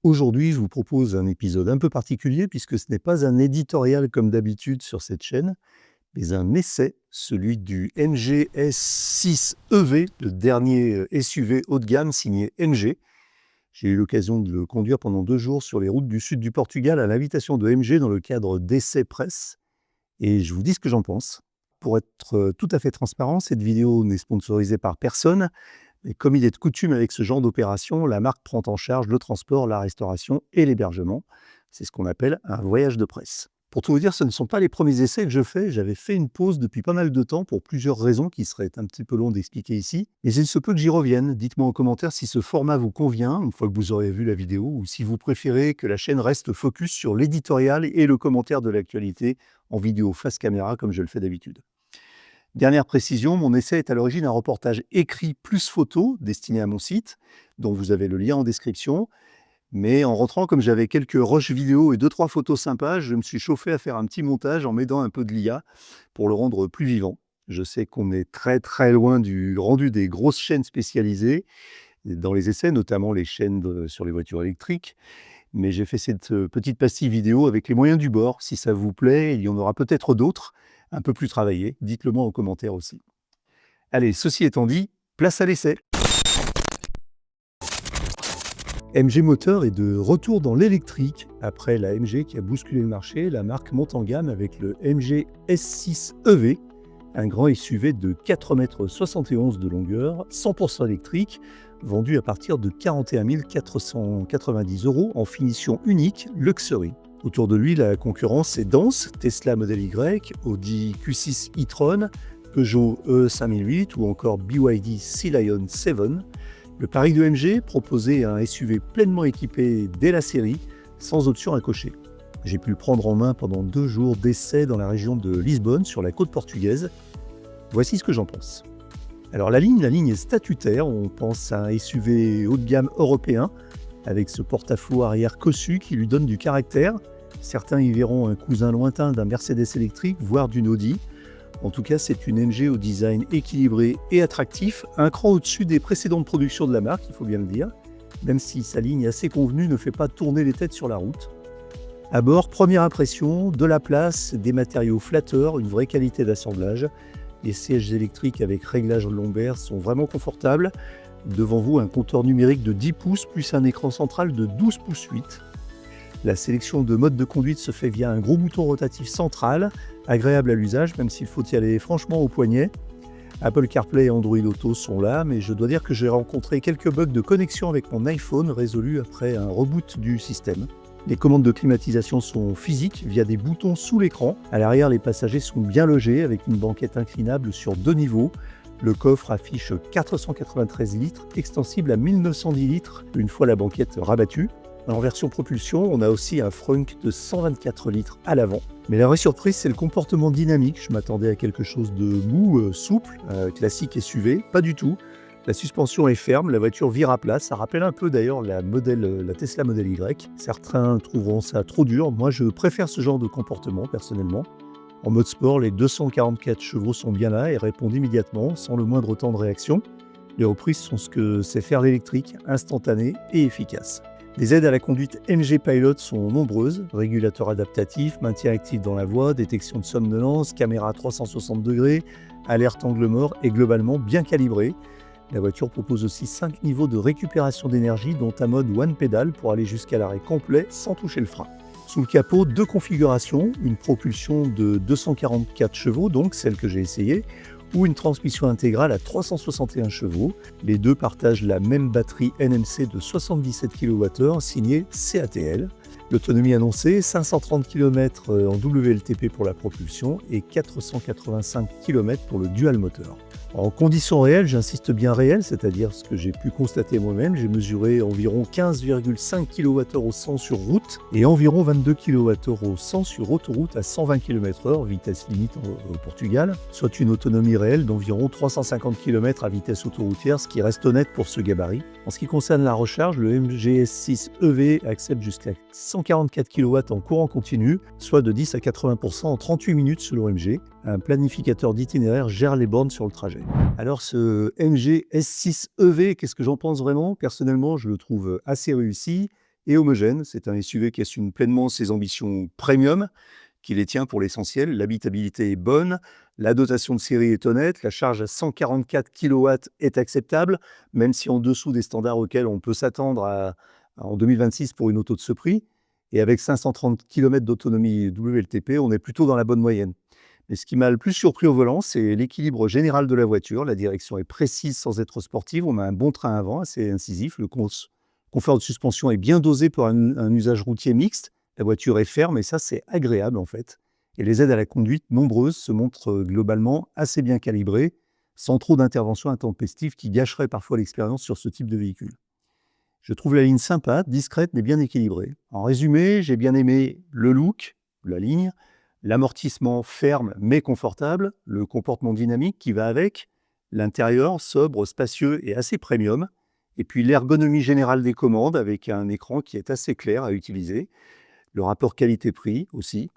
Aujourd'hui, je vous propose un épisode un peu particulier puisque ce n'est pas un éditorial comme d'habitude sur cette chaîne, mais un essai, celui du MG S6 EV, le dernier SUV haut de gamme signé MG. J'ai eu l'occasion de le conduire pendant 2 jours sur les routes du sud du Portugal à l'invitation de MG dans le cadre d'essais presse et je vous dis ce que j'en pense. Pour être tout à fait transparent, cette vidéo n'est sponsorisée par personne, mais comme il est de coutume avec ce genre d'opération, la marque prend en charge le transport, la restauration et l'hébergement. C'est ce qu'on appelle un voyage de presse. Pour tout vous dire, ce ne sont pas les premiers essais que je fais. J'avais fait une pause depuis pas mal de temps pour plusieurs raisons qui seraient un petit peu long d'expliquer ici. Mais il se peut que j'y revienne. Dites-moi en commentaire si ce format vous convient, une fois que vous aurez vu la vidéo, ou si vous préférez que la chaîne reste focus sur l'éditorial et le commentaire de l'actualité en vidéo face caméra comme je le fais d'habitude. Dernière précision, mon essai est à l'origine un reportage écrit plus photo destiné à mon site, dont vous avez le lien en description. Mais en rentrant, comme j'avais quelques rushs vidéo et 2-3 photos sympas, je me suis chauffé à faire un petit montage en m'aidant un peu de l'IA pour le rendre plus vivant. Je sais qu'on est très très loin du rendu des grosses chaînes spécialisées dans les essais, notamment les chaînes sur les voitures électriques. Mais j'ai fait cette petite pastille vidéo avec les moyens du bord. Si ça vous plaît, il y en aura peut-être d'autres, un peu plus travaillés. Dites-le moi en commentaire aussi. Allez, ceci étant dit, place à l'essai. MG Moteur est de retour dans l'électrique. Après la MG qui a bousculé le marché, la marque monte en gamme avec le MG S6 EV, un grand SUV de 4,71 m de longueur, 100% électrique, vendu à partir de 41 490 € en finition unique Luxury. Autour de lui, la concurrence est dense, Tesla Model Y, Audi Q6 e-tron, Peugeot E5008 ou encore BYD Sea Lion 7. Le pari de MG proposait un SUV pleinement équipé dès la série, sans option à cocher. J'ai pu le prendre en main pendant 2 jours d'essai dans la région de Lisbonne, sur la côte portugaise. Voici ce que j'en pense. Alors la ligne est statutaire, on pense à un SUV haut de gamme européen, avec ce porte-à-faux arrière cossu qui lui donne du caractère. Certains y verront un cousin lointain d'un Mercedes électrique, voire d'une Audi. En tout cas, c'est une MG au design équilibré et attractif, un cran au-dessus des précédentes productions de la marque, il faut bien le dire, même si sa ligne assez convenue ne fait pas tourner les têtes sur la route. À bord, première impression, de la place, des matériaux flatteurs, une vraie qualité d'assemblage. Les sièges électriques avec réglage lombaire sont vraiment confortables. Devant vous, un compteur numérique de 10 pouces plus un écran central de 12 pouces 8. La sélection de modes de conduite se fait via un gros bouton rotatif central, agréable à l'usage, même s'il faut y aller franchement au poignet. Apple CarPlay et Android Auto sont là, mais je dois dire que j'ai rencontré quelques bugs de connexion avec mon iPhone résolus après un reboot du système. Les commandes de climatisation sont physiques via des boutons sous l'écran. À l'arrière, les passagers sont bien logés avec une banquette inclinable sur 2 niveaux. Le coffre affiche 493 litres, extensible à 1910 litres une fois la banquette rabattue. En version propulsion, on a aussi un frunk de 124 litres à l'avant. Mais la vraie surprise, c'est le comportement dynamique. Je m'attendais à quelque chose de mou, souple, classique SUV. Pas du tout. La suspension est ferme, la voiture vire à plat. Ça rappelle un peu d'ailleurs la Tesla Model Y. Certains trouveront ça trop dur. Moi, je préfère ce genre de comportement, personnellement. En mode sport, les 244 chevaux sont bien là et répondent immédiatement, sans le moindre temps de réaction. Les reprises sont ce que sait faire l'électrique, instantané et efficace. Les aides à la conduite MG Pilot sont nombreuses, régulateur adaptatif, maintien actif dans la voie, détection de somnolence, caméra 360 degrés, alerte angle mort et globalement bien calibrée. La voiture propose aussi 5 niveaux de récupération d'énergie, dont un mode One Pedal pour aller jusqu'à l'arrêt complet sans toucher le frein. Sous le capot, 2 configurations, une propulsion de 244 chevaux, donc celle que j'ai essayée, ou une transmission intégrale à 361 chevaux. Les deux partagent la même batterie NMC de 77 kWh signée CATL. L'autonomie annoncée, 530 km en WLTP pour la propulsion et 485 km pour le dual moteur. En conditions réelles, j'insiste bien réelles, c'est-à-dire ce que j'ai pu constater moi-même, j'ai mesuré environ 15,5 kWh au 100 sur route et environ 22 kWh au 100 sur autoroute à 120 km/h, vitesse limite au Portugal, soit une autonomie réelle d'environ 350 km à vitesse autoroutière, ce qui reste honnête pour ce gabarit. En ce qui concerne la recharge, le MG S6 EV accepte jusqu'à 144 kW en courant continu, soit de 10 à 80% en 38 minutes selon MG. Un planificateur d'itinéraire gère les bornes sur le trajet. Alors ce MG S6 EV, qu'est-ce que j'en pense vraiment? Personnellement, je le trouve assez réussi. et homogène. C'est un SUV qui assume pleinement ses ambitions premium, qui les tient pour l'essentiel. L'habitabilité est bonne, la dotation de série est honnête, la charge à 144 kW est acceptable, même si en dessous des standards auxquels on peut s'attendre en 2026 pour une auto de ce prix. Et avec 530 km d'autonomie WLTP, on est plutôt dans la bonne moyenne. Mais ce qui m'a le plus surpris au volant, c'est l'équilibre général de la voiture. La direction est précise sans être sportive. On a un bon train avant, assez incisif. Le confort de suspension est bien dosé pour un usage routier mixte. La voiture est ferme et ça, c'est agréable en fait. Et les aides à la conduite, nombreuses, se montrent globalement assez bien calibrées, sans trop d'interventions intempestives qui gâcheraient parfois l'expérience sur ce type de véhicule. Je trouve la ligne sympa, discrète mais bien équilibrée. En résumé, j'ai bien aimé le look, la ligne, l'amortissement ferme mais confortable, le comportement dynamique qui va avec, l'intérieur sobre, spacieux et assez premium, et puis l'ergonomie générale des commandes avec un écran qui est assez clair à utiliser, le rapport qualité-prix aussi.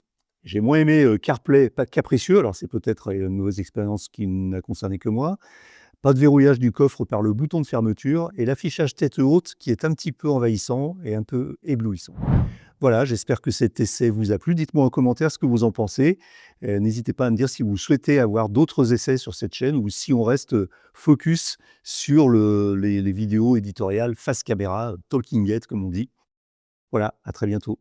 J'ai moins aimé CarPlay, pas capricieux, alors c'est peut-être une mauvaise expérience qui n'a concerné que moi. Pas de verrouillage du coffre par le bouton de fermeture et l'affichage tête haute qui est un petit peu envahissant et un peu éblouissant. Voilà, j'espère que cet essai vous a plu. Dites-moi en commentaire ce que vous en pensez. N'hésitez pas à me dire si vous souhaitez avoir d'autres essais sur cette chaîne ou si on reste focus sur les vidéos éditoriales face caméra, talking head comme on dit. Voilà, à très bientôt.